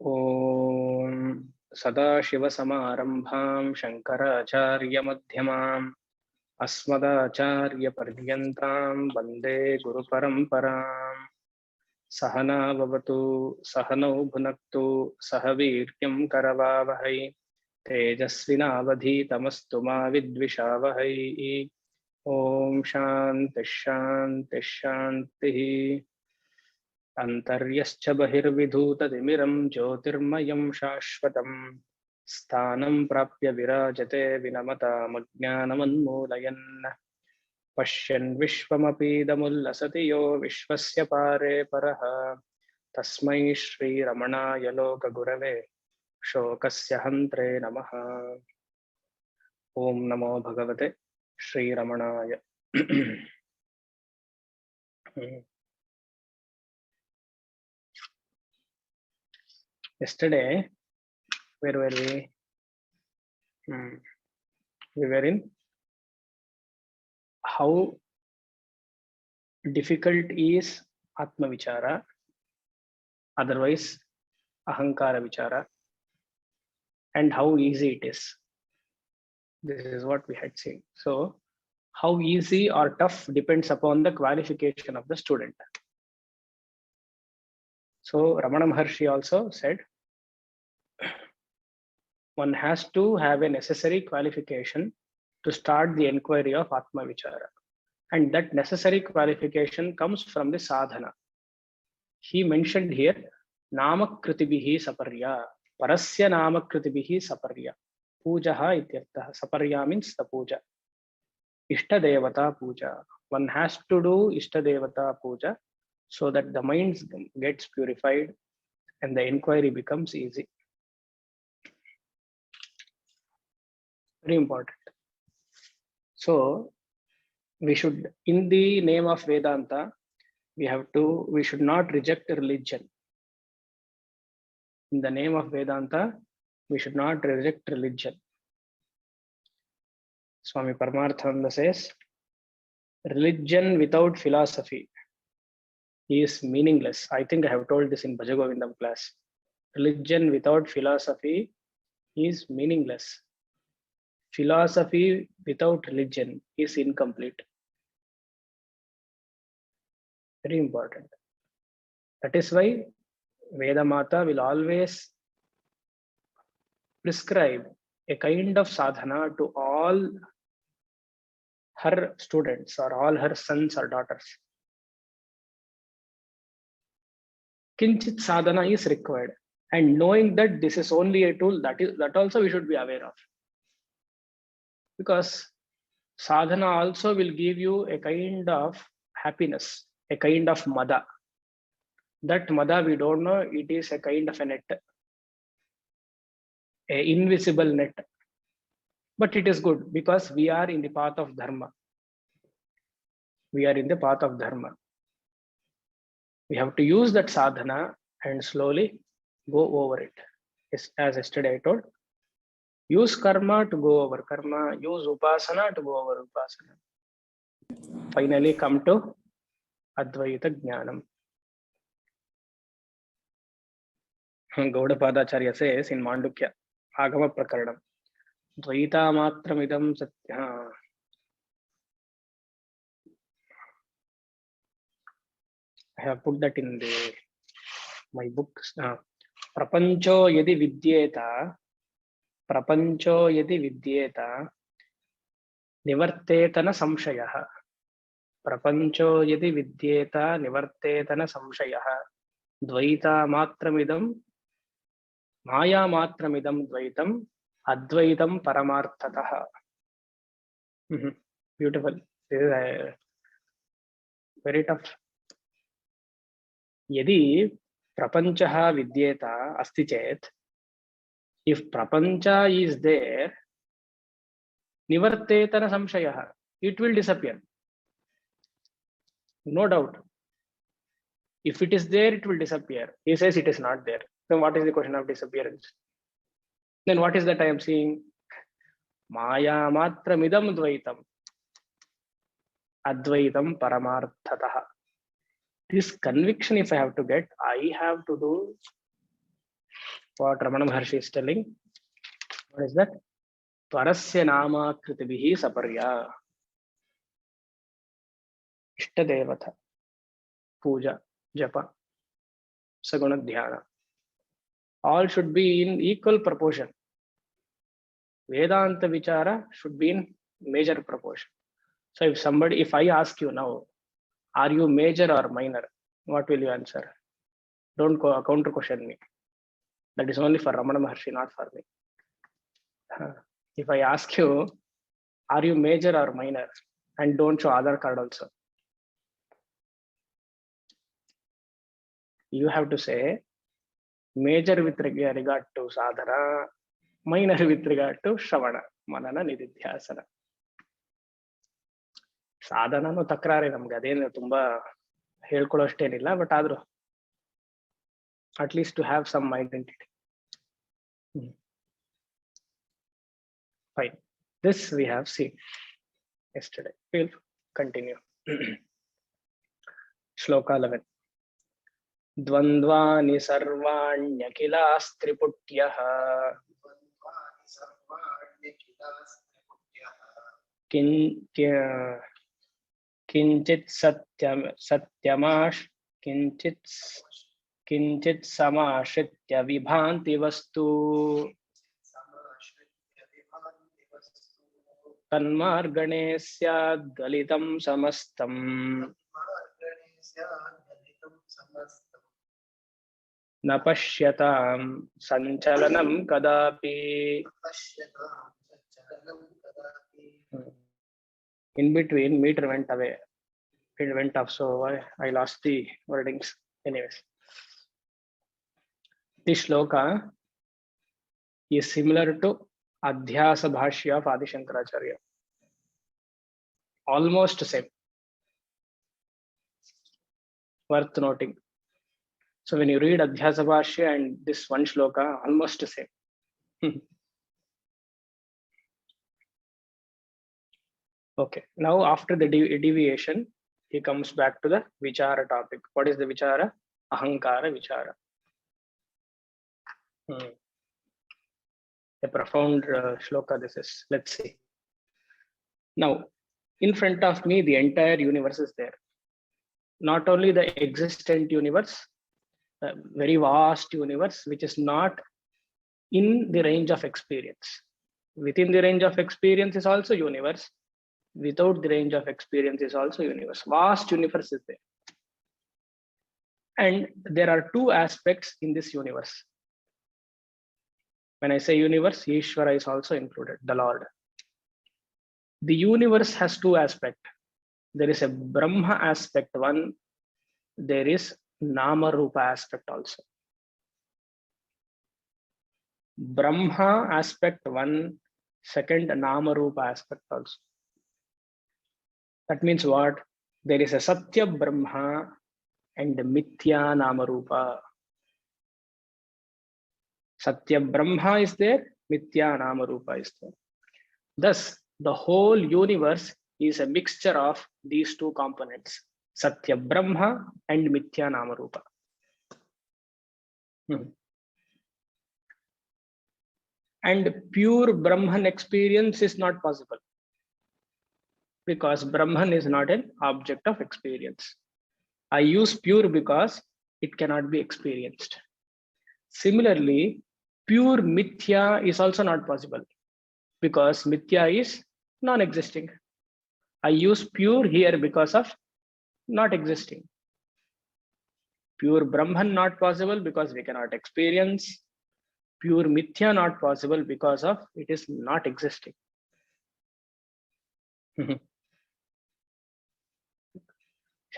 ॐ सदाशिवसमारम्भां शङ्कराचार्यमध्यमाम् अस्मदाचार्यपर्यन्तां वन्दे गुरुपरम्पराम्। सहना भवतु सहनौ भुनक्तु सह वीर्यं करवावहै तेजस्विनावधीतमस्तु मा विद्विषावहै। ॐ शान्तिः शान्तिः शान्तिः। अन्तर्यश्च बहिर्विधूततिमिरं ज्योतिर्मयं शाश्वतम् स्थानं प्राप्य विराजते विनमतामज्ञानमन्मूलयन्। पश्यन् विश्वमपीदमुल्लसति यो विश्वस्य पारे परः तस्मै श्रीरमणाय लोकगुरवे शोकस्य हन्त्रे नमः। ॐ नमो भगवते श्रीरमणाय। Yesterday, where were we? We were in how difficult is Atma Vichara, otherwise Ahankara Vichara, and how easy it is. This is what we had seen. So, how easy or tough depends upon the qualification of the student. So, Ramana Maharshi also said, one has to have a necessary qualification to start the inquiry of Atma Vichara. And that necessary qualification comes from the sadhana. He mentioned here, Namakritibihi saparya, Parasya Namakritibihi saparya. Pujaha ityartha. Saparya means the puja. Ishtadevata puja. One has to do Ishtadevata puja so that the mind gets purified and the inquiry becomes easy. Very important. So, we should, in the name of Vedanta, we should not reject religion. In the name of Vedanta, we should not reject religion. Swami Paramarthananda says, religion without philosophy is meaningless. I think I have told this in Bhajagovindam class. Religion without philosophy is meaningless. Philosophy without religion is incomplete. Very important. That is why Vedamata will always prescribe a kind of sadhana to all her students or all her sons or daughters. Kinchit sadhana is required, and knowing that this is only a tool, that also we should be aware of, because sadhana also will give you a kind of happiness, a kind of mada. That mada we don't know, it is a kind of a net, a invisible net, but it is good because we are in the path of dharma. We are in the path of dharma. We have to use that sadhana and slowly go over it. As yesterday I told, use karma to go over karma, use upasana to go over upasana. Finally come to Advaita Jnanam. Gaudapadacharya says in Mandukya Agama Prakaranam, Dvaita matramidam satya. I have put that in my book. Prapancho yadi vidyeta nivartetana samshayaha. Prapancho yadi vidyeta nivartetana samshayaha. Dvaita matramidam maya matramidam dvaitam advaitam paramarthataha. Beautiful. This is very tough. Yadi prapanchaha vidyeta asti chet, if prapancha is there, nivartetana samshayaha, it will disappear. No doubt. If it is there, it will disappear. He says it is not there. Then what is the question of disappearance? Then what is that I am seeing? Maya matramidam dvaitam advaitam paramarthataha. This conviction, if I have to get, I have to do what Ramana Maharshi is telling. What is that? Tvarasya nama kritibihi saparya. Ishtadevata. Puja. Japa. Saguna dhyana. All should be in equal proportion. Vedanta vichara should be in major proportion. So if I ask you now, are you major or minor? What will you answer? Don't counter question me. That is only for Ramana Maharshi, not for me. If I ask you, are you major or minor? And don't show Aadhaar card also. You have to say major with regard to sadhana, minor with regard to shravana, manana, nididhyasana. ಸಾಧನನು ತಕರಾರಿ ನಮ್ಗೆ ಅದೇನು ತುಂಬಾ ಹೇಳ್ಕೊಳ್ಳೋಷ್ಟೇನಿಲ್ಲ, but ಆದ್ರೂ at least to have some identity. Fine. This we have seen yesterday. We'll continue. Shloka 11. Dvandvani sarvanyakhilastriputyah किंचित किंचित समाश्रित्य विभान्ति वस्तु तन्मार्गणे स्याद्गलितं समस्तम् न पश्यतां संचलनं कदापि. In between, meter went away. It went up, so I lost the wordings. Anyways, this shloka is similar to Adhyasa Bhashya of Adi Shankaracharya. Almost same. Worth noting. So when you read Adhyasa Bhashya and this one shloka, almost same. Okay, now after the deviation, he comes back to the vichara topic. What is the vichara? Ahankara vichara. A profound shloka this is. Let's see. Now, in front of me, the entire universe is there. Not only the existent universe, a very vast universe, which is not in the range of experience. Within the range of experience is also universe. Without the range of experience is also universe. Vast universe is there. And there are two aspects in this universe. When I say universe, Ishvara is also included, the Lord. The universe has two aspects. There is a Brahma aspect one. There is Nama Rupa aspect also. Brahma aspect one, second Nama Rupa aspect also. That means what? There is a Satya Brahma and Mithya Nama Rupa. Satya Brahma is there, Mithya Nama Rupa is there. Thus, the whole universe is a mixture of these two components, Satya Brahma and Mithya Nama Rupa. And pure Brahman experience is not possible, because Brahman is not an object of experience. I use pure because it cannot be experienced. Similarly, pure Mithya is also not possible, because Mithya is non-existing. I use pure here because of not existing. Pure Brahman not possible because we cannot experience. Pure Mithya not possible because of it is not existing.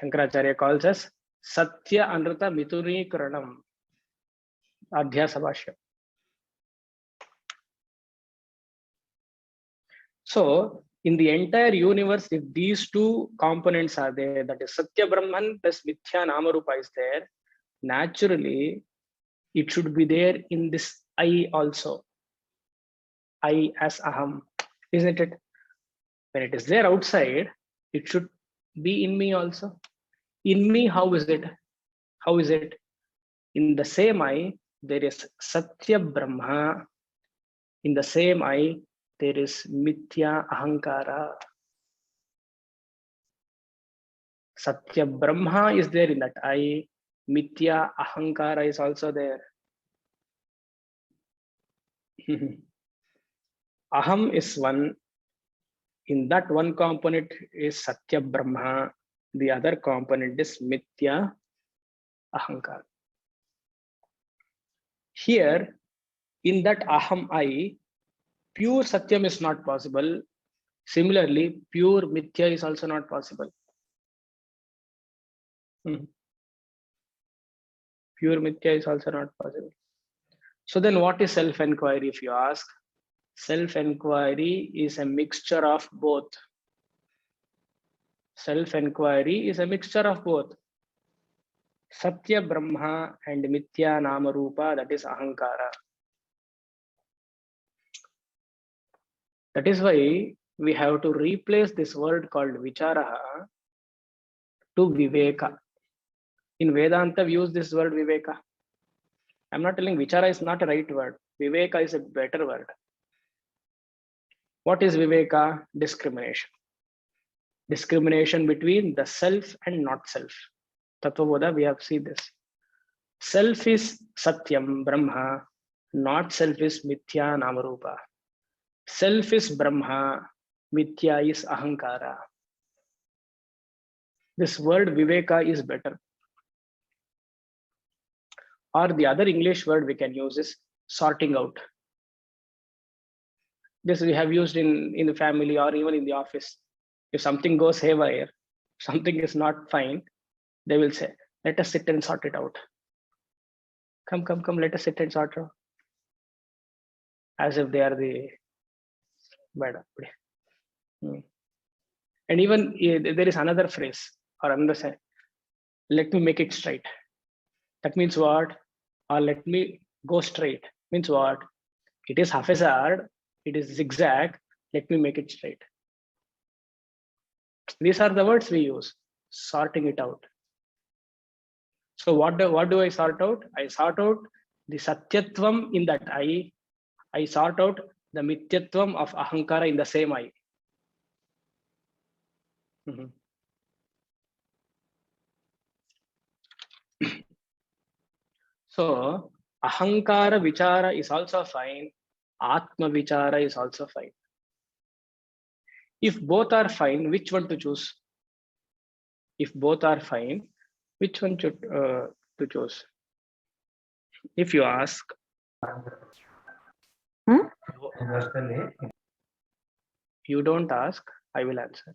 Shankaracharya calls us Satya Anrita Mituri Karanam. Adhyasa Bhashya. So, in the entire universe, if these two components are there, that is Satya Brahman plus Mithya Nama Rupa is there, naturally, it should be there in this I also. I as Aham, isn't it? When it is there outside, it should be in me also. In me, how is it? How is it? In the same I, there is Satya Brahma. In the same eye, there is Mithya Ahankara. Satya Brahma is there in that eye. Mithya Ahankara is also there. Aham is one. In that one component is Satya Brahma. The other component is Mithya Ahankara. Here, in that Aham I, pure Satyam is not possible. Similarly, pure Mithya is also not possible. Pure Mithya is also not possible. So then what is self-enquiry, if you ask? Self-enquiry is a mixture of both. Self-enquiry is a mixture of both. Satya Brahma and Mithya Nama Rupa, that is Ahankara. That is why we have to replace this word called Vicharaha to Viveka. In Vedanta, we use this word Viveka. I'm not telling Vichara is not a right word. Viveka is a better word. What is Viveka? Discrimination. Discrimination between the self and not self. Tattva-bodha, we have seen this. Self is Satyam, Brahma. Not self is Mithya, Namarupa. Self is Brahma. Mithya is Ahankara. This word Viveka is better. Or the other English word we can use is sorting out. This we have used in the family or even in the office. If something goes haywire, something is not fine, they will say, let us sit and sort it out. Come, let us sit and sort it out. As if they are the bad. And even there is another phrase or another say, let me make it straight. That means what? Or let me go straight. Means what? It is haphazard, it is zigzag, let me make it straight. These are the words we use, sorting it out. So what do I sort out? I sort out the Satyatvam in that eye. I sort out the Mithyatvam of Ahankara in the same eye. So Ahankara Vichara is also fine. Atma Vichara is also fine. If both are fine, which one to choose? If both are fine, which one to choose? If you ask, you don't ask, I will answer.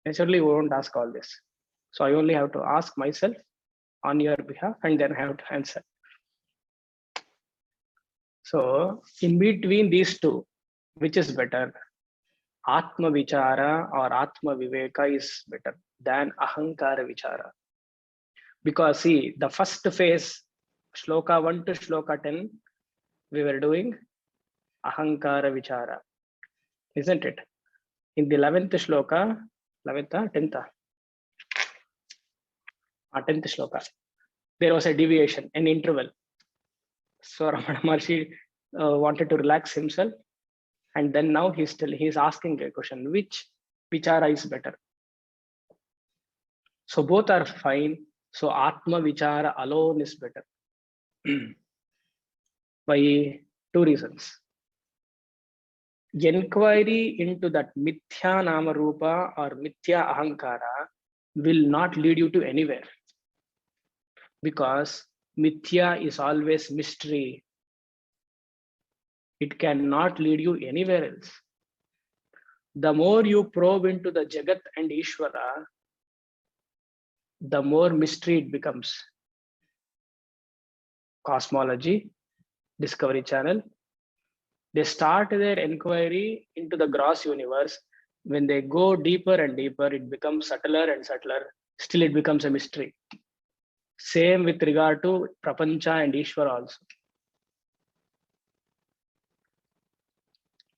Naturally, we won't ask all this. So I only have to ask myself on your behalf and then I have to answer. So in between these two, which is better? Atma Vichara or Atma Viveka is better than Ahankara Vichara. Because see, the first phase, Shloka 1 to Shloka 10, we were doing Ahankara Vichara, isn't it? In the 11th Shloka, 11th, 10th? 10th Shloka, there was a deviation, an interval. So Ramana Maharshi wanted to relax himself. And then now he's asking a question, which Vichara is better? So both are fine. So Atma Vichara alone is better. By two reasons. Inquiry into that Mithya Nama Rupa or Mithya Ahankara will not lead you to anywhere. Because Mithya is always mystery. It cannot lead you anywhere else. The more you probe into the Jagat and Ishvara, the more mystery it becomes. Cosmology, Discovery Channel, they start their inquiry into the gross universe. When they go deeper and deeper, it becomes subtler and subtler. Still, it becomes a mystery. Same with regard to Prapancha and Ishvara also.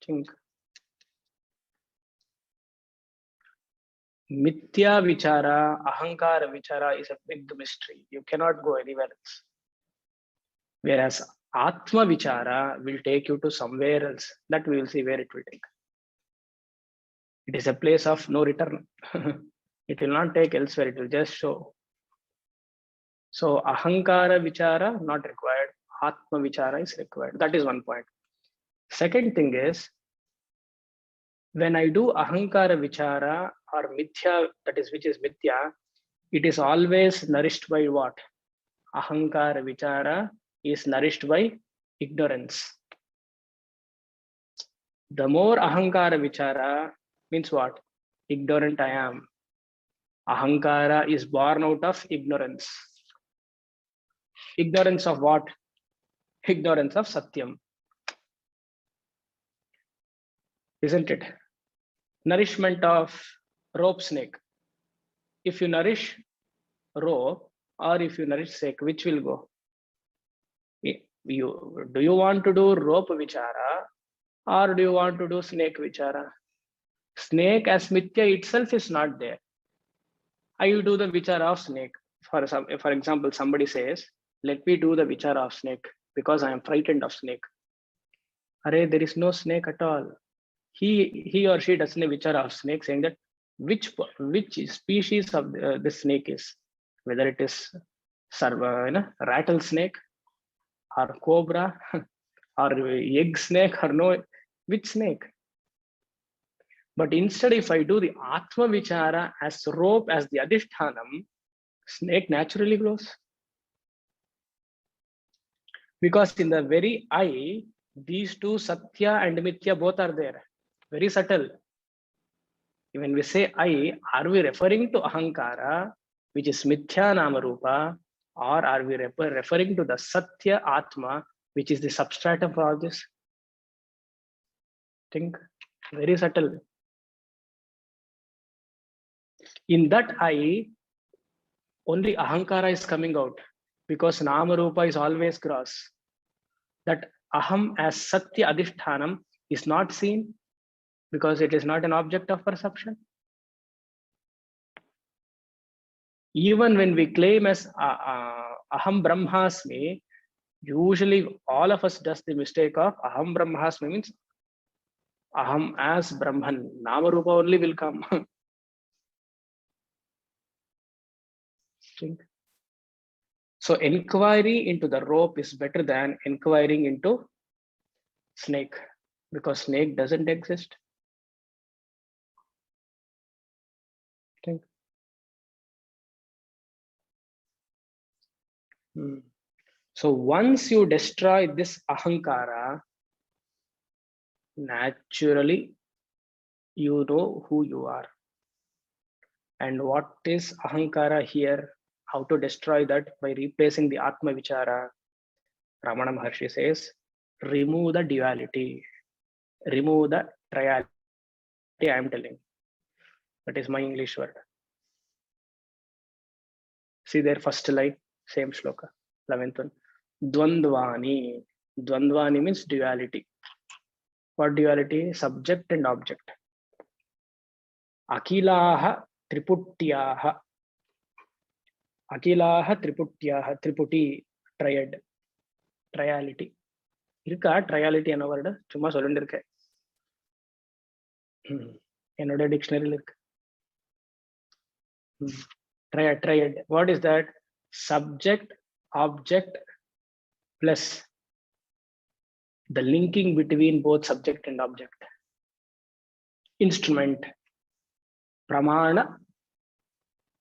Think. Mithya Vichara, Ahankara Vichara is a big mystery. You cannot go anywhere else. Whereas Atma Vichara will take you to somewhere else. That we will see where it will take. It is a place of no return. It will not take elsewhere, it will just show. So Ahankara Vichara not required, Atma Vichara is required. That is one point. Second thing is, when I do Ahankara Vichara or Mithya, that is which is Mithya, it is always nourished by what? Ahankara Vichara is nourished by ignorance. The more Ahankara Vichara means what? Ignorant I am. Ahankara is born out of ignorance. Ignorance of what? Ignorance of Satyam. Isn't it? Nourishment of rope snake. If you nourish rope or if you nourish snake, which will go? Do you want to do rope vichara or do you want to do snake vichara? Snake as mithya itself is not there. I will do the vichara of snake. For example, somebody says, let me do the vichara of snake because I am frightened of snake. Array, there is no snake at all. He or she does a vichara of snake, saying that which species of the snake is, whether it is rattlesnake or cobra or egg snake or no, which snake. But instead, if I do the Atma Vichara as rope, as the Adhishthanam, snake naturally grows. Because in the very eye, these two Satya and Mithya both are there. Very subtle. When we say I, are we referring to Ahankara, which is Mithya Namarupa, or are we referring to the Satya Atma, which is the substratum for all this? Think, very subtle. In that I, only Ahankara is coming out because Namarupa is always gross. That Aham as Satya Adhishthanam is not seen because it is not an object of perception. Even when we claim as Aham Brahmasmi, usually all of us does the mistake of Aham Brahmasmi means Aham as Brahman. Namarupa only will come. So inquiry into the rope is better than inquiring into snake, because snake doesn't exist. So once you destroy this Ahankara, naturally you know who you are. And what is Ahankara here? How to destroy that? By replacing the Atma Vichara. Ramana Maharshi says, remove the duality, remove the triality. I am telling. That is my English word. See their first line, same shloka, 11th one. Dvandvani. Dvandvani means duality. What duality? Subject and object. Akilaha triputyaha. Akilaha triputyaha. Triputi, triad. Triality. இருக்கா ட்ரையாலிட்டி என்ன word? சும்மா சொல்லிட்டு இருக்கேன். என்னோட டிக்ஷனரியில் இருக்கு. Triad. What is that? Subject, object plus the linking between both subject and object. Instrument. Pramana,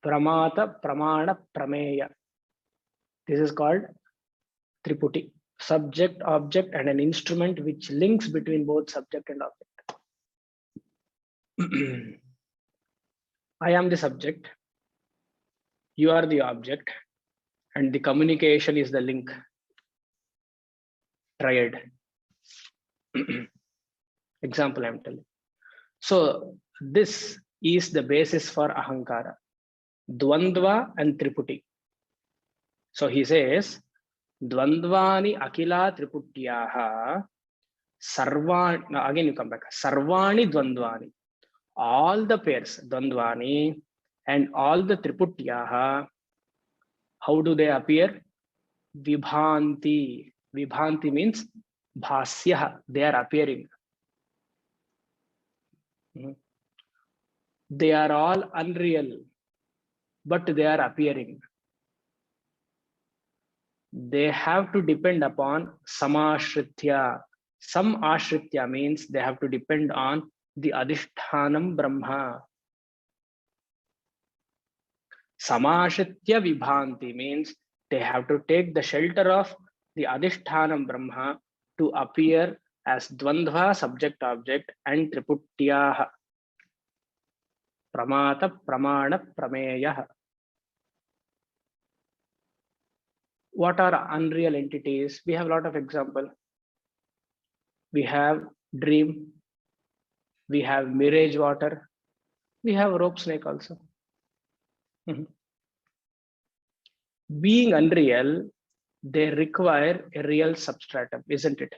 Pramata, Pramana, Prameya. This is called Triputi. Subject, object, and an instrument which links between both subject and object. I am the subject, you are the object, and the communication is the link. Triad. Example I am telling. So this is the basis for Ahankara. Dvandva and Triputi. So he says, Dvandvani Akila Triputyaha Sarvani. Now again you come back. Sarvani Dvandvani. All the pairs, Dvandvani and all the Triputyaha, how do they appear? vibhanti. Vibhanti means bhasya, they are appearing. They are all unreal, but they are appearing. They have to depend upon samashritya. Some ashritya means they have to depend on the adhishthanam Brahma. Samashritya vibhanti means they have to take the shelter of the adhishthanam Brahma to appear as dvandva, subject object, and triputyaha. Pramata pramana prameya. What are unreal entities? We have a lot of example. We have dream, we have mirage water, we have rope snake also. Being unreal, they require a real substratum, isn't it?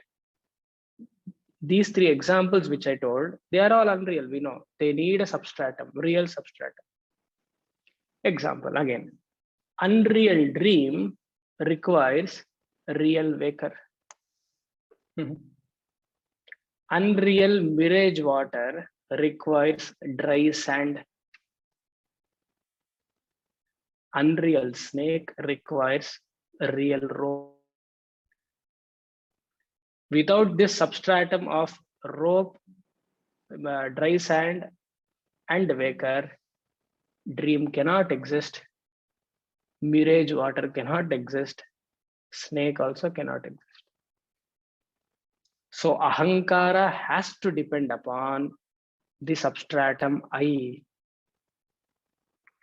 These three examples which I told, they are all unreal, we know. They need a substratum, real substratum. Example again, unreal dream requires real waker. Unreal mirage water requires dry sand. Unreal snake requires a real rope. Without this substratum of rope, dry sand, and waker, dream cannot exist. Mirage water cannot exist. Snake also cannot exist. So ahankara has to depend upon the substratum I.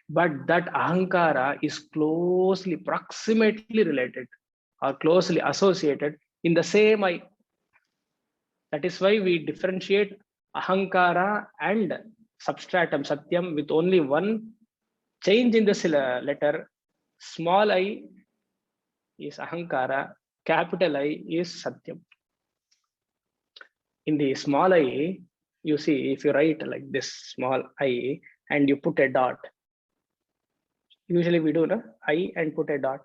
But that ahankara is closely, proximately related or closely associated in the same I. That is why we differentiate ahankara and substratum satyam with only one change in the letter. Small I is ahankara, capital I is satyam. In the small I, you see, if you write like this small I and you put a dot, usually we do I and put a dot.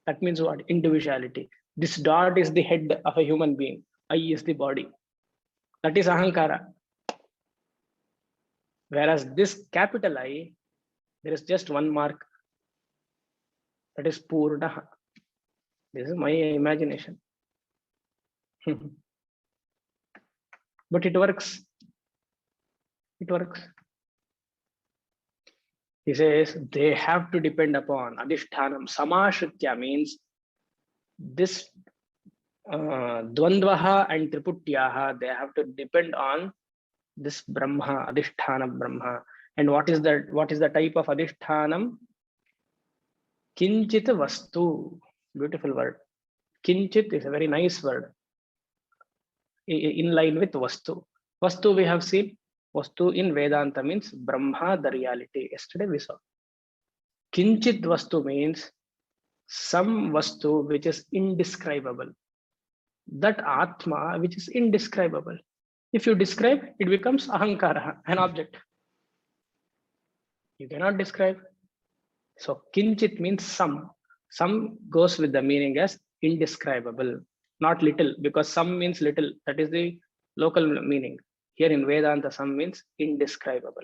That means what? Individuality. This dot is the head of a human being. I is the body. That is ahankara. Whereas this capital I, there is just one mark. That is purna. This is my imagination. But it works. It works. He says they have to depend upon adhishthanam. Samashritya means this dvandvaha and triputyaha, they have to depend on this Brahma, adhisthana Brahma. And what is the type of adhishthanam? Kinchit vastu. Beautiful word. Kinchit is a very nice word. In line with vastu. Vastu we have seen. Vastu in Vedanta means Brahma, the reality. Yesterday we saw. Kinchit vastu means some vastu which is indescribable. That Atma which is indescribable. If you describe, it becomes ahankara, an object. You cannot describe. So kinchit means some. Some goes with the meaning as indescribable, not little, because some means little. That is the local meaning. Here in Vedanta, some means indescribable.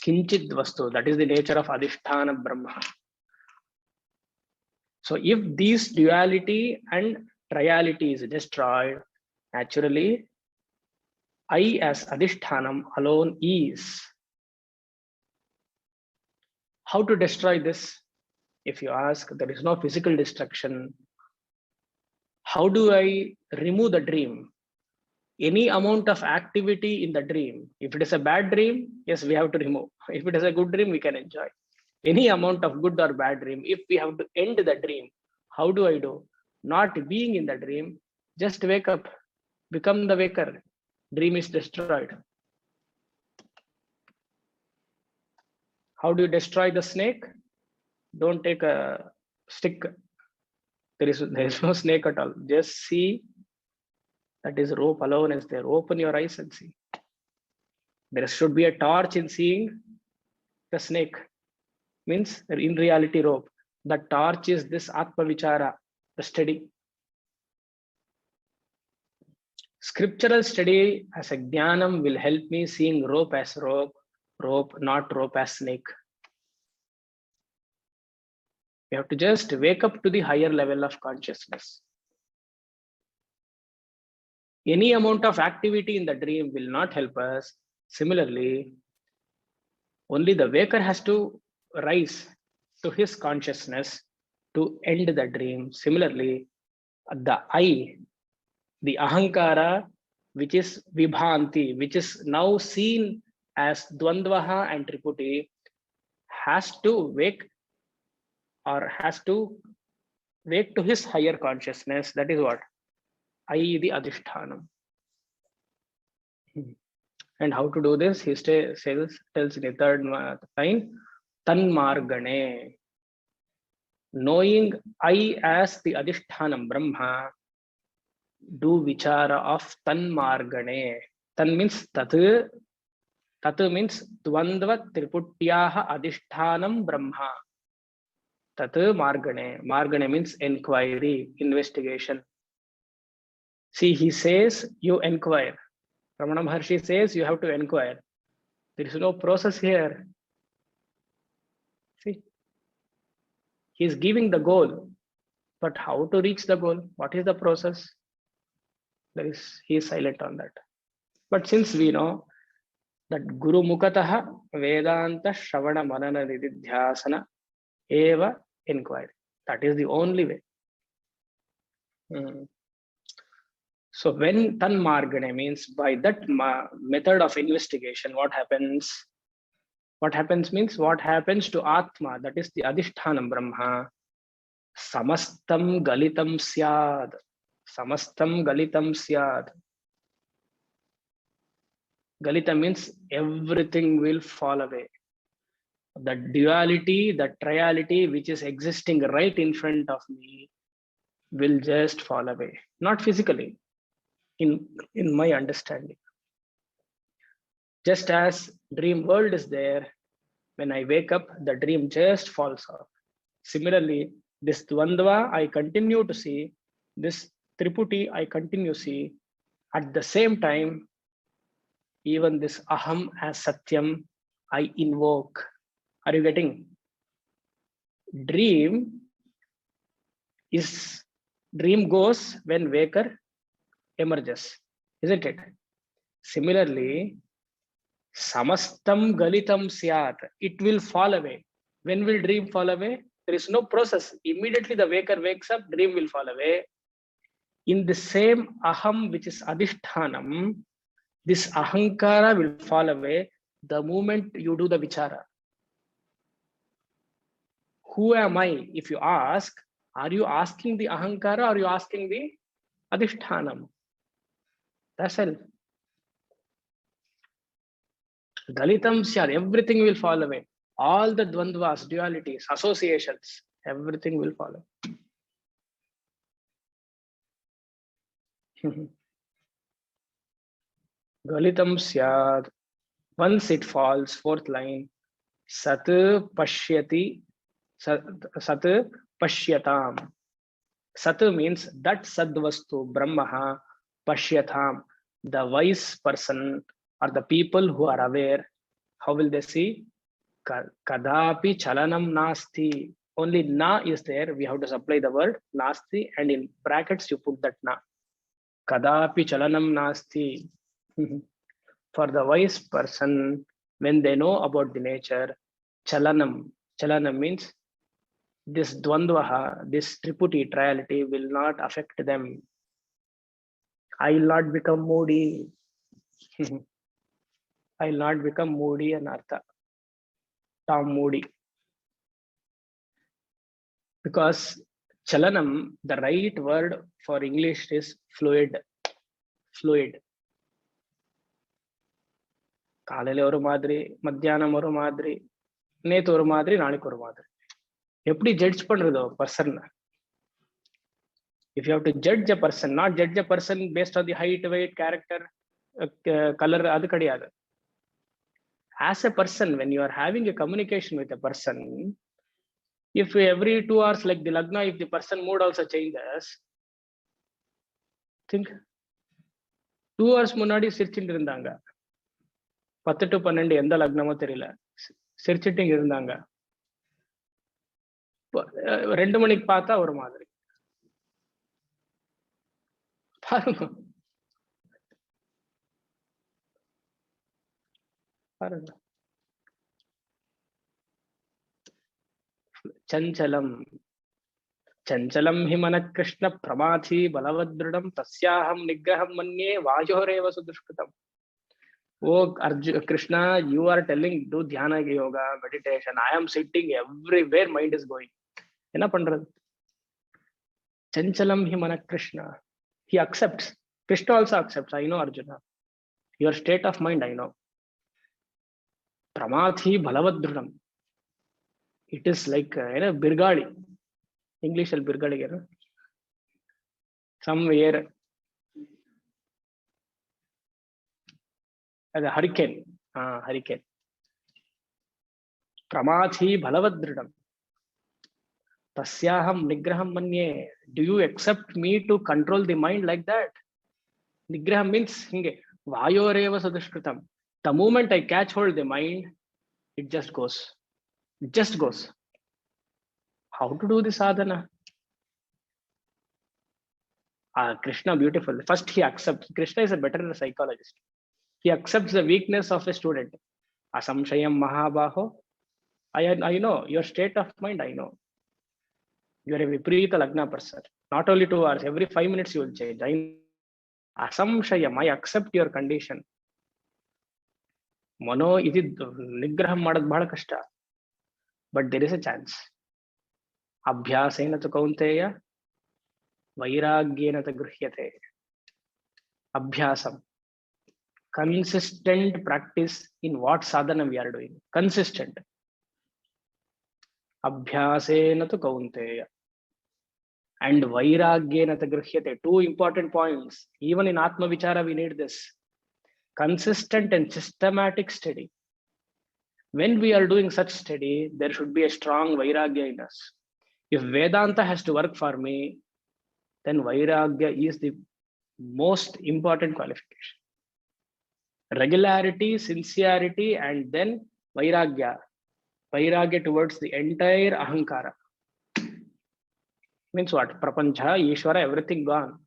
Kinchit vastu, that is the nature of adhisthana Brahma. So if these duality and triality is destroyed, naturally, I as adhishthanam alone is. How to destroy this? If you ask, there is no physical destruction. How do I remove the dream? Any amount of activity in the dream. If it is a bad dream, yes, we have to remove. If it is a good dream, we can enjoy. Any amount of good or bad dream, if we have to end the dream, how do I do? Not being in the dream, just wake up, become the waker. Dream is destroyed. How do you destroy the snake? Don't take a stick. There is no snake at all. Just see that is rope alone is there. Open your eyes and see. There should be a torch in seeing the snake. Means in reality rope. The torch is this Atma Vichara, the study. Scriptural study as a jnanam will help me seeing rope as rope, not rope as snake. We have to just wake up to the higher level of consciousness. Any amount of activity in the dream will not help us. Similarly, only the waker has to rise to his consciousness to end the dream. Similarly, the I, the ahankara, which is vibhanti, which is now seen as dvandvaha and triputi, has to wake to his higher consciousness. That is what? I, the adhishthanam. And how to do this? He tells in the third line, Tanmargane. Knowing I as the adhishthanam Brahma, do vichara of Tanmargane. Tan means Tatu. Tatu means Dvandva Triputyaha adhishthanam Brahma. Tatu Margane. Margane means inquiry, investigation. See, he says you inquire. Ramana Maharshi says you have to inquire. There is no process here. See, he is giving the goal, but how to reach the goal? What is the process? He is silent on that. But since we know that Guru Mukataha Vedanta Shravana Manana Nididhyasana Eva inquiry, that is the only way. So when Tanmargane means by that method of investigation, what happens? What happens means what happens to Atma, that is the Adhishthanam Brahma. Samastam Galitam Syad. Samastam Galitam Syad. Galita means everything will fall away. The duality, the triality which is existing right in front of me will just fall away. Not physically, in my understanding. Just as dream world is there, when I wake up, the dream just falls off. Similarly, this Dvandva I continue to see, this Triputi I continue to see. At the same time, even this Aham as Satyam, I invoke. Are you getting? Dream goes when waker emerges, isn't it? Similarly, Samastam Galitam Syat, it will fall away. When will dream fall away? There is no process. Immediately the waker wakes up, dream will fall away. In the same Aham, which is Adhishthanam, this Ahankara will fall away the moment you do the Vichara. Who am I? If you ask, are you asking the Ahankara or are you asking the Adhishthanam? That's all. Galitam Syad, everything will fall away. All the dvandvas, dualities, associations, everything will fall away. Galitam Syad. Once it falls, fourth line, Sat Pashyati, Sat Pashyatam. Sat means that Sadvastu, Brahmaha, Pashyatam. The wise person or the people who are aware, how will they see? Kadapi chalanam nasti. Only na is there. We have to supply the word nasti, and in brackets you put that na. Kadapi chalanam nasti. For the wise person, when they know about the nature, chalanam. Chalanam means this dvandvaha, this triputi, triality will not affect them. I will not become moody. I will not become moody and artha. Tom Moody. Because chalanam, the right word for English is fluid. Fluid. காலையில ஒரு மாதிரி, மத்தியானம் ஒரு மாதிரி, நேத்து ஒரு மாதிரி, நாளைக்கு ஒரு மாதிரி. எப்படி ஜட்ஜ் பண்றதோ person? If you have to judge a person, not judge a person based on the height, weight, character, color, அது கிடையாது. As a person, when you are having a communication with a person, If every 2 hours, like the lagna, if the person mood also changes, think 2 hours முன்னாடி சிரிச்சுட்டு இருந்தாங்க, 10 to 12 எந்த லக்னமோ தெரியல, சிரிச்சுட்டு இருந்தாங்க. 2 மணிக்கு பார்த்தா ஒரு மாதிரி பாருங்க. பாருங்க, சஞ்சலம் चंचलम हि मन कृष्ण प्रमाथी बलवदृढ़ तस्याहम निग्रहम मन्ये वायोरेव सुदुष्कृतम. वो Arjun Krishna, you are telling do dhyana yoga meditation, I am sitting everywhere, mind is going. என்ன பண்றது? चंचलम हि मन Krishna, he accepts. Krishna also accepts. I know Arjuna, your state of mind I know. प्रमाथी बलवदृढ़, it is like birgali. English al birgali, somewhere as a hurricane. Hurricane. Pramathi bhalavadridam tasyaham nigraham manye. Do you accept me to control the mind like that? Nigraham means hinge vayoreva sadushkritam. The moment I catch hold the mind, it just goes. It just goes. How to do the sadhana? Krishna beautiful. First he accepts. Krishna is a better psychologist. He accepts the weakness of a student. Asamshayam mahabaho. I know your state of mind. I know you are a viprita lagna person. Not only 2 hours, every 5 minutes you will change. Asamshayam, I accept your condition. Mano idi nigraham madad bhada kashta, but there is a chance. Abhyasena tu kaunteya vairagyena ta gruhyate. Abhyasam, consistent practice in what sadhana we are doing. Consistent. Abhyasena tu kaunteya and vairagyena ta gruhyate. Two important points. Even in Atma Vichara we need this. Consistent and systematic study. When we are doing such study, there should be a strong vairagya in us. If Vedanta has to work for me, then vairagya is the most important qualification. Regularity, sincerity, and then vairagya. Vairagya towards the entire ahankara. Means what? Prapancha, Ishvara, everything gone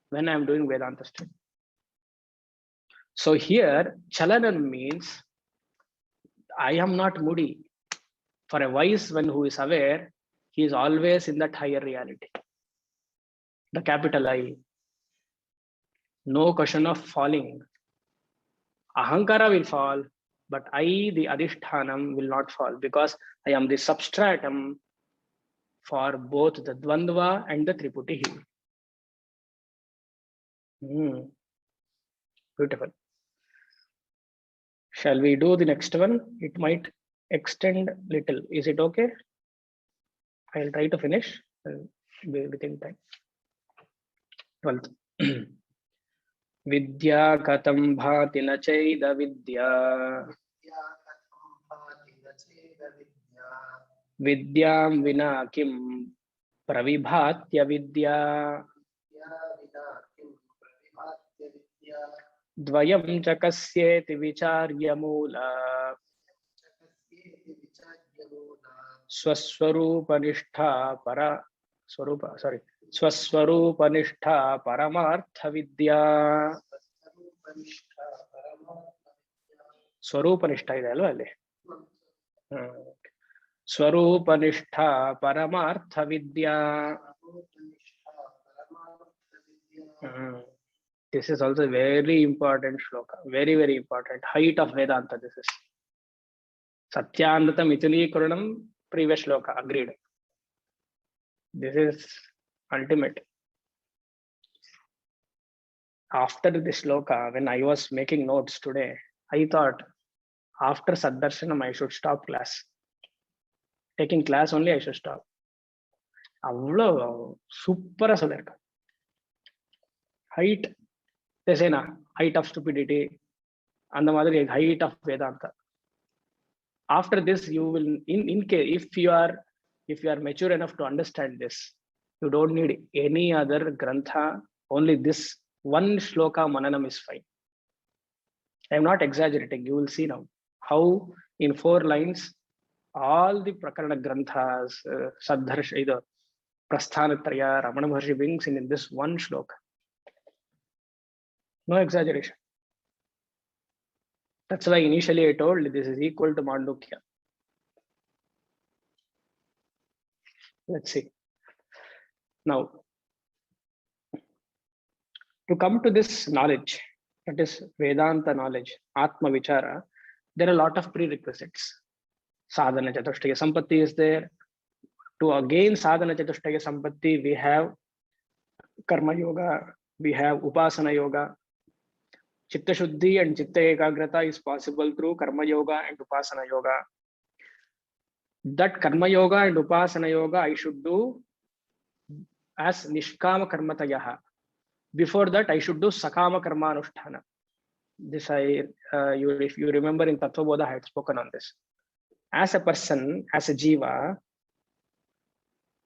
when I am doing Vedanta study. So here, Chalanan means I am not moody. For a wise one who is aware, he is always in that higher reality. The capital I. No question of falling. Ahankara will fall, but I, the Adhishthanam, will not fall because I am the substratum for both the Dvandva and the Triputi. Beautiful. Shall we do the next one? It might extend little. Is it okay? I'll try to finish within time. 12th. Vidya katam bhati na chaida vidya. Vidyam vina kim pravibhatya vidya. Dvayam chakasyeti vicharya mula. Swaswarupanishtha para Swaswarupanishtha paramartha vidya. Swarupanishtha ಇದೆ ಅಲ್ವಾ ಅಲ್ಲಿ? Swarupanishtha paramartha vidya. This is also very important shloka. Very, very important. Height of Vedanta this is. Satyanratam Itulikaranam, previous shloka, agreed. This is ultimate. After this shloka, when I was making notes today, I thought after Saddarshanam I should stop class. Taking class only I should stop. அவ்வளோ சூப்பரா சொல்லியிருக்க. Height, they say na, height of stupidity, and the மாதிரி height of Vedanta. After this, you will, in case if you are if you are mature enough to understand this, you don't need any other grantha, only this one shloka mananam is fine. I am not exaggerating. You will see now how in 4 lines all the Prakarana Granthas, Saddharsha, either Prasthanatraya, Ramana Maharshi brings in this one shloka. No exaggeration. That's why initially I told this is equal to Mandukya. Let's see. Now, to come to this knowledge, that is Vedanta knowledge, Atma Vichara, there are a lot of prerequisites. Sadhana Chatushtaya Sampatti is there. To gain Sadhana Chatushtaya Sampatti, we have Karma Yoga, we have Upasana Yoga. Chitta Shuddhi and Chitta Ekagrata is possible through Karma Yoga and Upasana Yoga. That Karma Yoga and Upasana Yoga I should do as Nishkama Karmatayaha. Before that, I should do Sakama Karma Anusthana. This if you remember in Tattva Bodha, I had spoken on this. As a person, as a Jiva,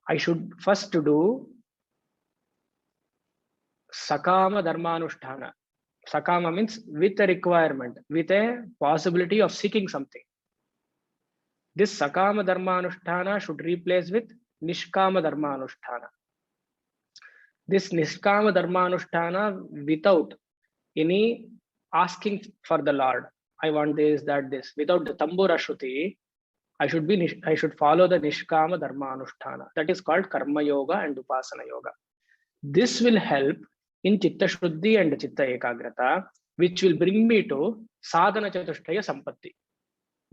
I should first do Sakama Dharmanusthana. Sakama means with a requirement, with a possibility of seeking something. This Sakama Dharmanusthana should replace with Nishkama Dharmanusthana. This Nishkama Dharmanusthana without any asking for the Lord. I want this, that, this. Without the Tambura Shruti, I should follow the Nishkama Dharmanusthana. That is called Karma Yoga and Upasana Yoga. This will help in Chitta Shuddhi and Chitta Ekagrata, which will bring me to Sadhana Chatushtaya Sampatti.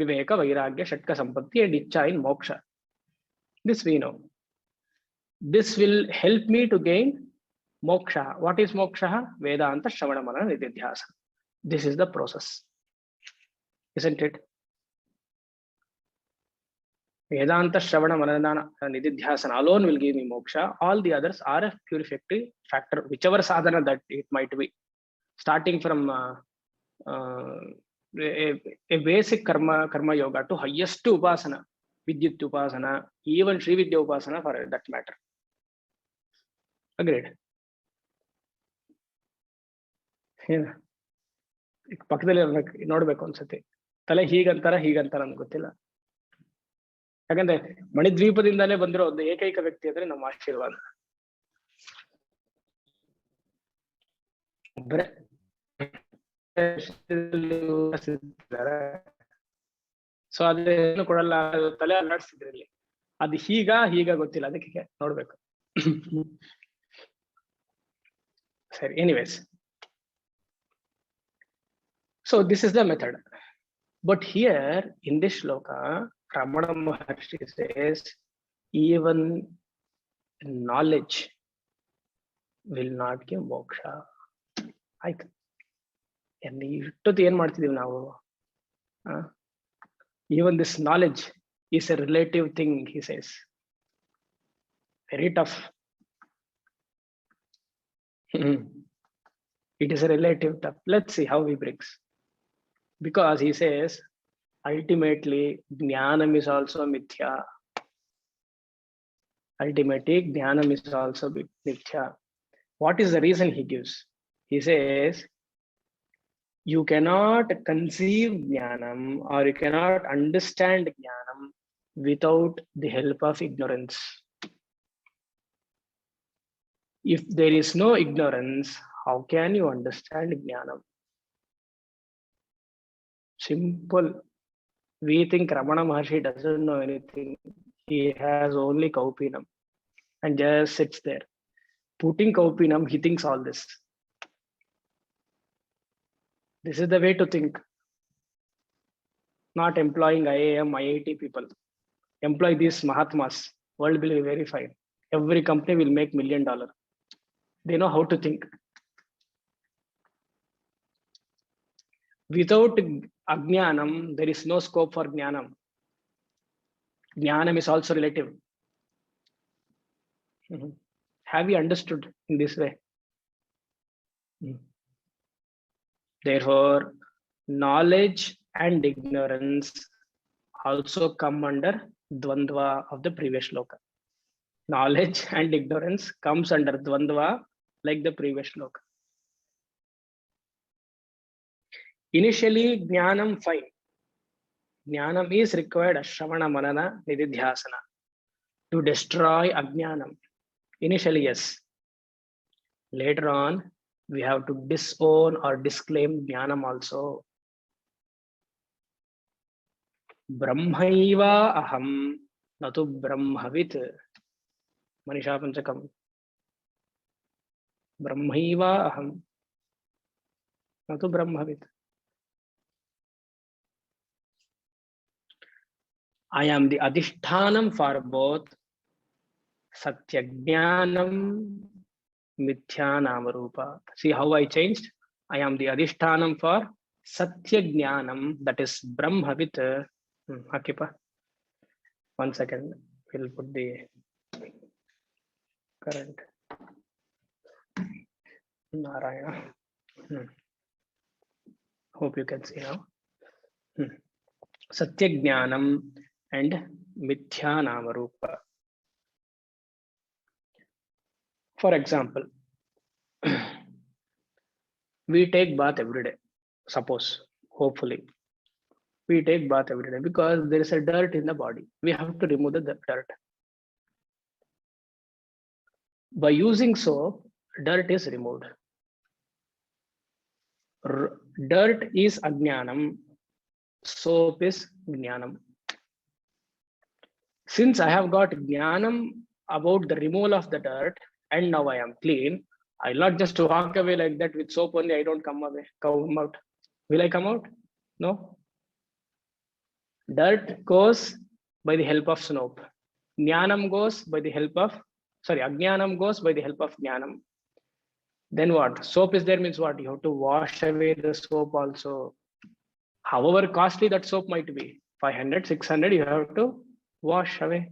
Viveka, Vairagya, Shatka Sampatti and Ichcha in Moksha. This we know. This will help me to gain Moksha. What is Moksha? Vedanta Shravana Manana Nididhyasana. This is the process. Isn't it? Vedanta Shravana Manana Nididhyasana alone will give me moksha. All the others are a purificatory factor, whichever sadhana that it might be. Starting from a basic karma yoga to highest upasana, Vidyut Upasana, even Sri Vidya Upasana for that matter. Agreed. Yeah. ಪಕ್ಕದಲ್ಲಿ ನೋಡ್ಬೇಕು ಅನ್ಸುತ್ತೆ. ತಲೆ ಹೀಗಂತಾರ ಅಂತ ಗೊತ್ತಿಲ್ಲ. ಯಾಕಂದ್ರೆ ಮಣಿದ್ವೀಪದಿಂದಾನೇ ಬಂದಿರೋ ಒಂದು ಏಕೈಕ ವ್ಯಕ್ತಿ ಅಂದ್ರೆ ನಮ್ಮ ಆಶೀರ್ವಾದ. ಸೊ ಅದೇನು ಕೊಡಲ್ಲ, ತಲೆ ಅಲ್ಲಾಡ್ಸಿದ್ರು ಇಲ್ಲಿ. ಅದು ಹೀಗ ಗೊತ್ತಿಲ್ಲ, ಅದಕ್ಕೆ ನೋಡ್ಬೇಕು. ಸರಿ, anyways. So this is the method. But here in this shloka, Ramana Maharshi says, even knowledge will not give moksha. Even this knowledge is a relative thing, he says. Very tough. It is a relative tough. Let's see how he brings. Because he says, ultimately, Jnanam is also mithya. Ultimately, Jnanam is also mithya. What is the reason he gives? He says, you cannot conceive Jnanam or you cannot understand Jnanam without the help of ignorance. If there is no ignorance, how can you understand Jnanam? Simple. We think Ramana Maharshi doesn't know anything. He has only Kaupinam and just sits there. Putting Kaupinam, he thinks all this. This is the way to think. Not employing IIM, IIT people. Employ these Mahatmas. World will be very fine. Every company will make $1 million. They know how to think. Without Ajnanam, there is no scope for Jnanam. Jnanam is also relative. Have you understood in this way? Therefore, knowledge and ignorance also come under dvandva of the previous shloka. Knowledge and ignorance comes under dvandva like the previous shloka. Initially, jnanam fine. Jnanam is required as Shravana Manana Nididhyasana to destroy ajnanam. Initially, yes. Later on, we have to disown or disclaim jnanam also. Brahmaiva aham natu brahmavit. Manisha Panchakam. Brahmaiva aham natu brahmavit. I am the adhishthanam for both Satyajnanam Mithyanamarupa. See how I changed? I am the adhishthanam for Satyajnanam, that is Brahmavit. Akipa. 1 second. We'll put the current. Narayana. Hope you can see now. Satyajnanam and Mithyanamarupa. For example, we take bath every day. Suppose, hopefully, we take bath every day because there is a dirt in the body. We have to remove the dirt. By using soap, dirt is removed. Dirt is ajnanam, soap is jnanam. Since I have got jnanam about the removal of the dirt and now I am clean, I'll not just walk away like that with soap only. I don't come out. Will I come out? No. Dirt goes by the help of soap. Jnanam goes by the help of, ajnanam goes by the help of jnanam. Then what? Soap is there means what? You have to wash away the soap also. However costly that soap might be, 500, 600, you have to wash away.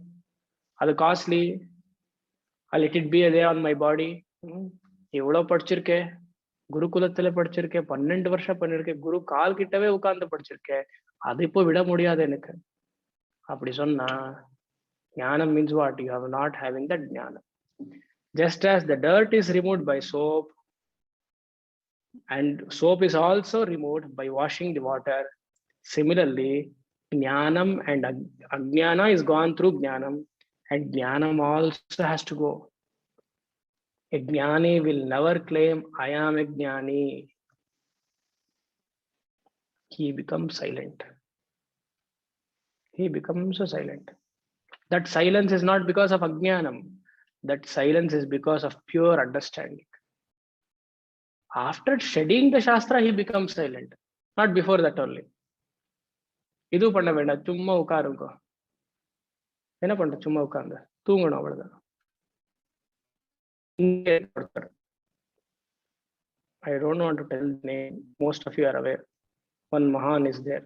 That's costly. I'll let it be there on my body. எவ்வளோ படிச்சிருக்கேன், குருகுலத்துல படிச்சிருக்கேன், 12 வருஷம் பண்ணிருக்கேன், குரு கால் கிட்டவே உட்கார்ந்து படிச்சிருக்கேன், அது இப்போ விட முடியாது எனக்கு. அப்படி சொன்னா ஞானம் means what? You have not having that jnana. Just as the dirt is removed by soap and soap is also removed by washing the water, similarly jnanam and ajnana is gone through jnanam and jnanam also has to go. A jnani will never claim, I am a jnani. He becomes silent. He becomes so silent. That silence is not because of ajnanam. That silence is because of pure understanding. After studying the Shastra, he becomes silent. Not before that only. Idu panna venda, chumma ukarunko. Enna panda chumma ukanda? Thoongano avladha. I don't want to tell the name. Most of you are aware. One Mahan is there.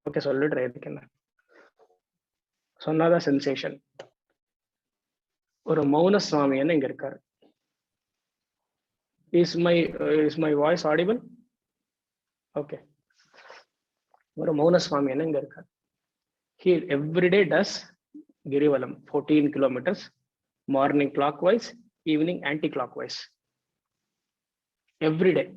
Okay, so let me try. So another sensation. ஒரு மௌன சுவாமி என்ன இங்க இருக்காரு. Is my voice audible? Okay. ஒரு மௌன சுவாமி என்ன இங்க இருக்காரு. He every day does Girivalam 14 kilometers, morning clockwise, evening anti-clockwise. Every day.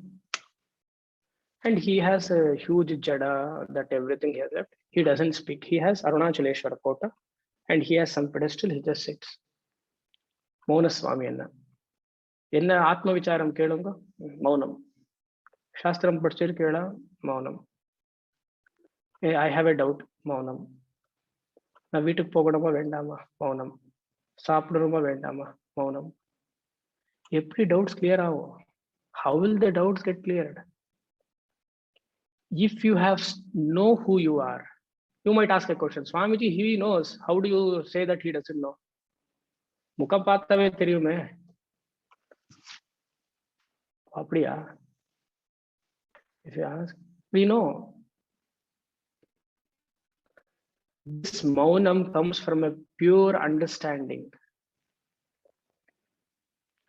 And he has a huge jada that everything he has left. He doesn't speak. He has Arunachaleshwara Kota and he has some pedestal. He just sits. Maunaswami enna. Enna Atma Vicharam kelunga? Maunam. Shastram Padichir kela? Maunam. I have a doubt. Maunam. Na veetuk pogadama vendama? Maunam. Saapdanuma vendama? Maunam. Every doubts clear avo. How will the doubts get cleared? If you have know who you are, you might ask a question. Swamiji, he knows. How do you say that he doesn't know? Mukam paathave theriyume. Apdiya? If you ask, we know. This maunam comes from a pure understanding.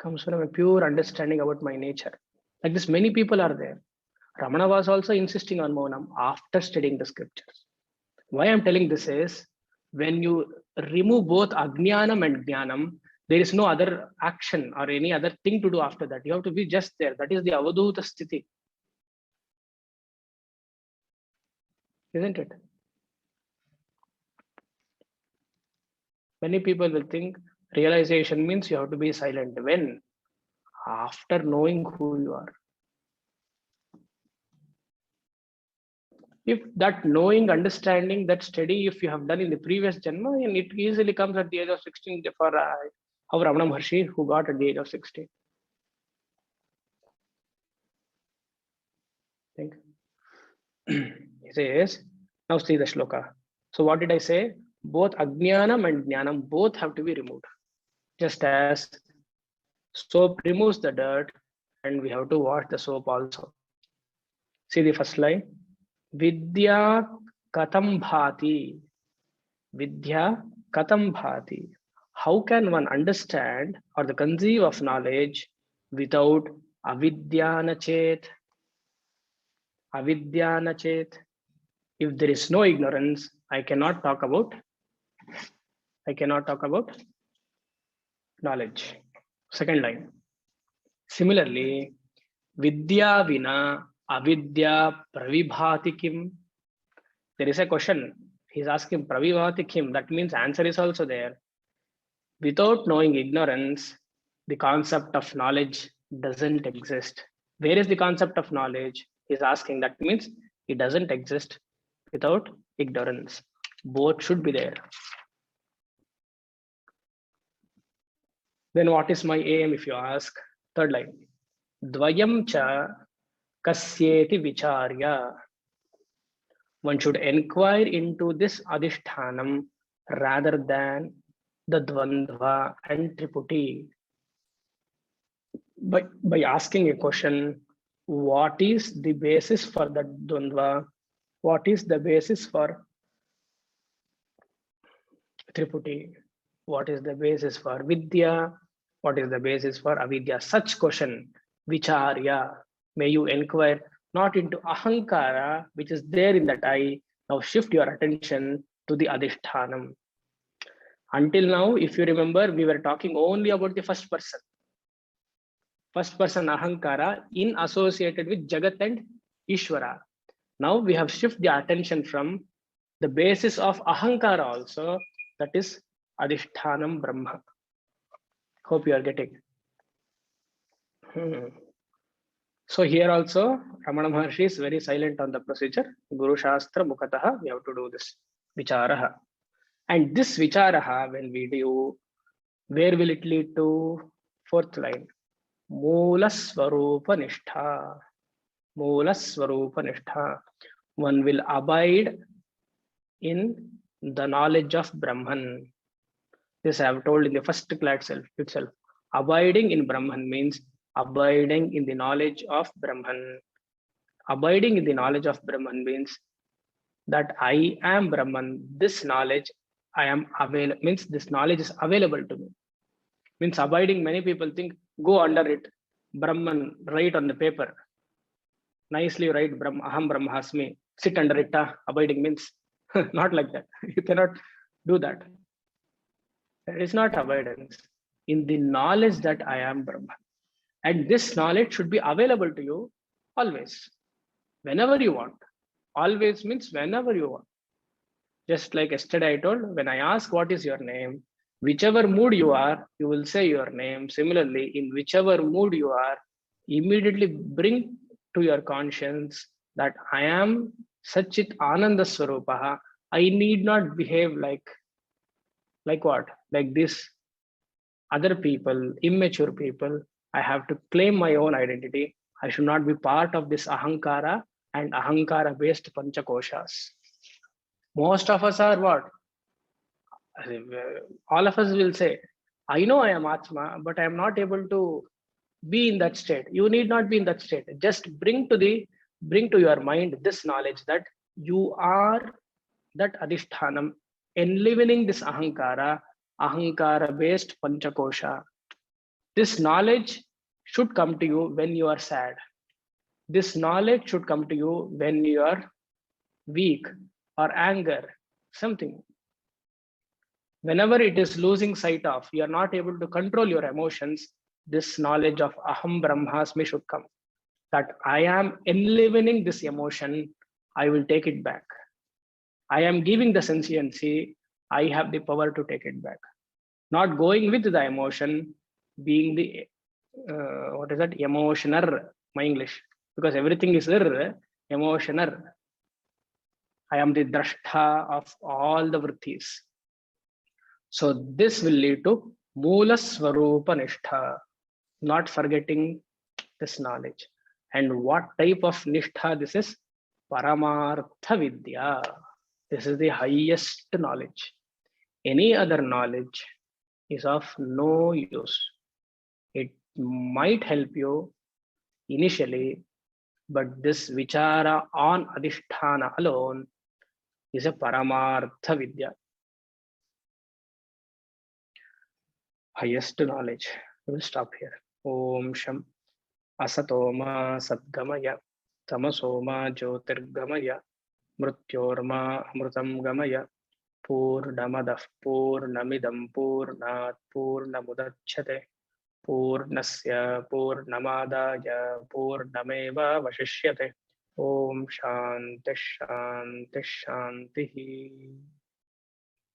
Comes from a pure understanding about my nature. Like this, many people are there. Ramana was also insisting on maunam after studying the scriptures. Why I'm telling this is, When you remove both ajnanam and jnanam, there is no other action or any other thing to do after that. You have to be just there. That is the avadhuta sthiti, isn't it? Many people will think realization means you have to be silent. When? After knowing who you are. If that knowing, understanding, that study, if you have done in the previous janma, and it easily comes at the age of 16 for how Ramana Maharshi, who got at the age of 16. Think. He says, now see the shloka. So what did I say? Both ajnanam and jnanam both have to be removed. Just as soap removes the dirt, and we have to wash the soap also. See the first line. Vidya katam bhati. Vidya katam bhati. How can one understand or the conceive of knowledge without avidyana chet? Avidyana chet. If there is no ignorance, I cannot talk about knowledge. Second line. Similarly, vidya vina avidya pravibhati kim. There is a question. He's asking pravibhati kim. That means answer is also there. Without knowing ignorance, the concept of knowledge doesn't exist. Where is the concept of knowledge? He's asking. That means it doesn't exist without ignorance. Both should be there. Then what is my aim if you ask? Third line. Dvayam cha kasyeti vicharya. One should inquire into this adhishthanam rather than the dvandva and triputi. By asking a question, what is the basis for the dvandva? What is the basis for triputi? What is the basis for vidya? What is the basis for avidya? Such question, vicharya, may you inquire not into ahankara, which is there in that I. Now shift your attention to the adhishthanam. Until now, if you remember, we were talking only about the first person. First person ahankara in associated with Jagat and Ishvara. Now we have shifted the attention from the basis of ahankara also, that is adhishthanam Brahma. Hope you are getting. So here also, Ramana Maharshi is very silent on the procedure. Guru Shastra Mukataha, we have to do this. Vicharaha. And this Vicharaha, when we do, where will it lead to? Fourth line. Moola Swarupa Nishtha. Moola Swarupa Nishtha. One will abide in the knowledge of Brahman. This I have told in the first class itself. Abiding in Brahman means abiding in the knowledge of Brahman. Abiding in the knowledge of Brahman means that I am Brahman. This knowledge I am available, means this knowledge is available to me. Means abiding, many people think, go under it. Brahman, write on the paper. Nicely write Aham Brahmasmi. Sit under it. Abiding means not like that. You cannot do that. It is not abidance. In the knowledge that I am Brahman. And this knowledge should be available to you always, whenever you want. Always means whenever you want. Just like yesterday I told, when I ask what is your name, whichever mood you are, you will say your name. Similarly, in whichever mood you are, immediately bring to your conscience that I am Satchit Ananda Swarupaha. I need not behave like what? Like this other people, immature people. I have to claim my own identity. I should not be part of this ahankara and ahankara based panchakoshas. Most of us are what? All of us will say, I know I am Atma, but I am not able to be in that state. You need not be in that state. Just bring to your mind this knowledge that you are that adhishthanam, enlivening this ahankara based panchakosha. This knowledge should come to you when you are sad. This knowledge should come to you when you are weak or anger, something. Whenever it is losing sight of, you are not able to control your emotions, this knowledge of Aham Brahmasmi should come. That I am enlivening this emotion, I will take it back. I am giving the sentiency, I have the power to take it back. Not going with the emotion, being the what is that? Emotioner, my English, because everything is emotioner. I am the drashta of all the vrittis. So this will lead to Mula Swarupa Nishtha, not forgetting this knowledge. And what type of Nishtha this is? Paramartha Vidya. This is the highest knowledge. Any other knowledge is of no use. It might help you initially, but this Vichara on Adhisthana alone is a Paramartha Vidya. Highest knowledge. We will stop here. Om Sham Asatoma Sadgamaya Tamasoma Jyotirgamaya Mrityorma Amrutam Gamaya Purnamadah Purnamidam Purnat Purnamudachyate Purnasya Purnamadaya Purnameva Vashishyate. Om Shanti Shanti Shanti.